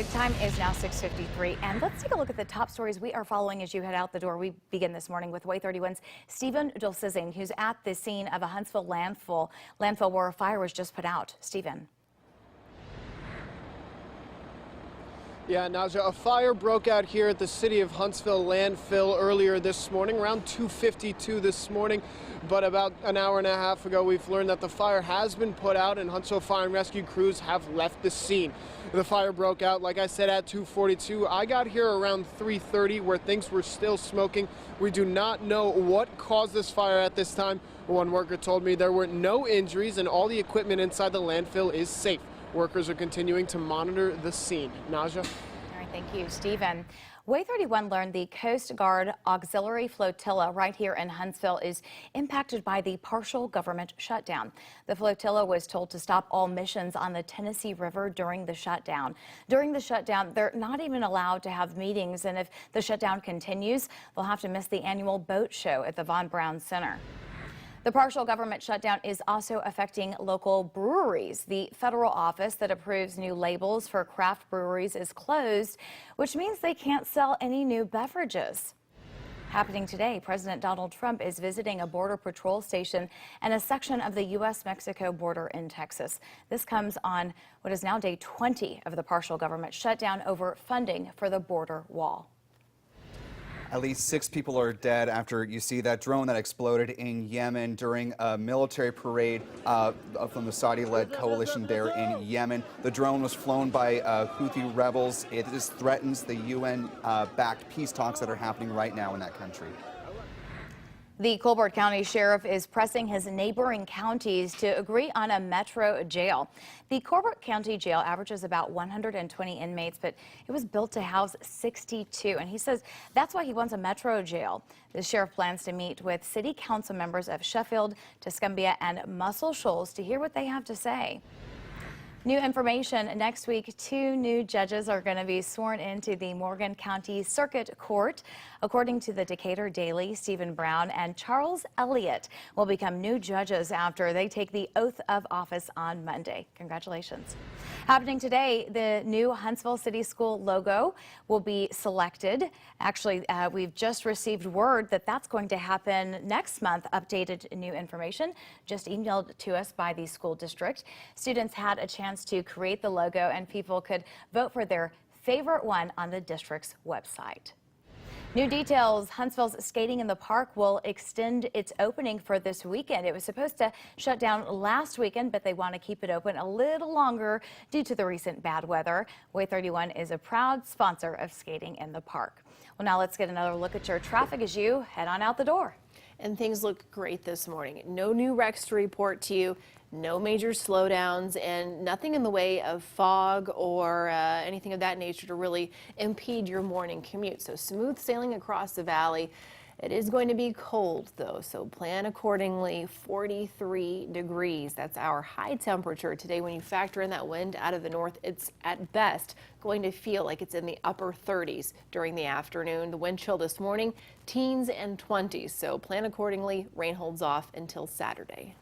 Time is now 6:53, and let's take a look at the top stories we are following as you head out the door. We begin this morning with WAAY 31's Stephen Dulcizing, who's at the scene of a Huntsville landfill where a fire was just put out. Stephen. Yeah, Naja, a fire broke out here at the City of Huntsville landfill earlier this morning, around 2:52 this morning. But about an hour and a half ago, we've learned that the fire has been put out and Huntsville Fire and Rescue crews have left the scene. The fire broke out, like I said, at 2:42. I got here around 3:30 where things were still smoking. We do not know what caused this fire at this time. One worker told me there were no injuries and all the equipment inside the landfill is safe. Workers are continuing to monitor the scene. Naja? All right, thank you, Stephen. WAAY 31 learned the Coast Guard Auxiliary Flotilla right here in Huntsville is impacted by the partial government shutdown. The flotilla was told to stop all missions on the Tennessee River during the shutdown. During the shutdown, they're not even allowed to have meetings, and if the shutdown continues, they'll have to miss the annual boat show at the Von Braun Center. The partial government shutdown is also affecting local breweries. The federal office that approves new labels for craft breweries is closed, which means they can't sell any new beverages. Happening today, President Donald Trump is visiting a Border Patrol station and a section of the U.S.-Mexico border in Texas. This comes on what is now day 20 of the partial government shutdown over funding for the border wall. At least 6 people are dead after you see that drone that exploded in Yemen during a military parade from the Saudi-led coalition there in Yemen. The drone was flown by Houthi rebels. It threatens the UN-backed peace talks that are happening right now in that country. The Colbert County Sheriff is pressing his neighboring counties to agree on a metro jail. The Colbert County Jail averages about 120 inmates, but it was built to house 62, and he says that's why he wants a metro jail. The sheriff plans to meet with city council members of Sheffield, Tuscumbia, and Muscle Shoals to hear what they have to say. New information next week, 2 new judges are going to be sworn into the Morgan County Circuit Court. According to the Decatur Daily, Stephen Brown and Charles Elliott will become new judges after they take the oath of office on Monday. Congratulations. Happening today, the new Huntsville City School logo will be selected. Actually, we've just received word that that's going to happen next month. Updated new information just emailed to us by the school district. Students had a chance to create the logo, and people could vote for their favorite one on the district's website. New details, Huntsville's Skating in the Park will extend its opening for this weekend. It was supposed to shut down last weekend, but they want to keep it open a little longer due to the recent bad weather. WAAY 31 is a proud sponsor of Skating in the Park. Well, now let's get another look at your traffic as you head on out the door. And things look great this morning. No new wrecks to report to you, no major slowdowns, and nothing in the way of fog or anything of that nature to really impede your morning commute. So smooth sailing across the valley. It is going to be cold, though, so plan accordingly. 43 degrees. That's our high temperature today. When you factor in that wind out of the north, it's at best going to feel like it's in the upper 30s during the afternoon. The wind chill this morning, teens and 20s, so plan accordingly. Rain holds off until Saturday.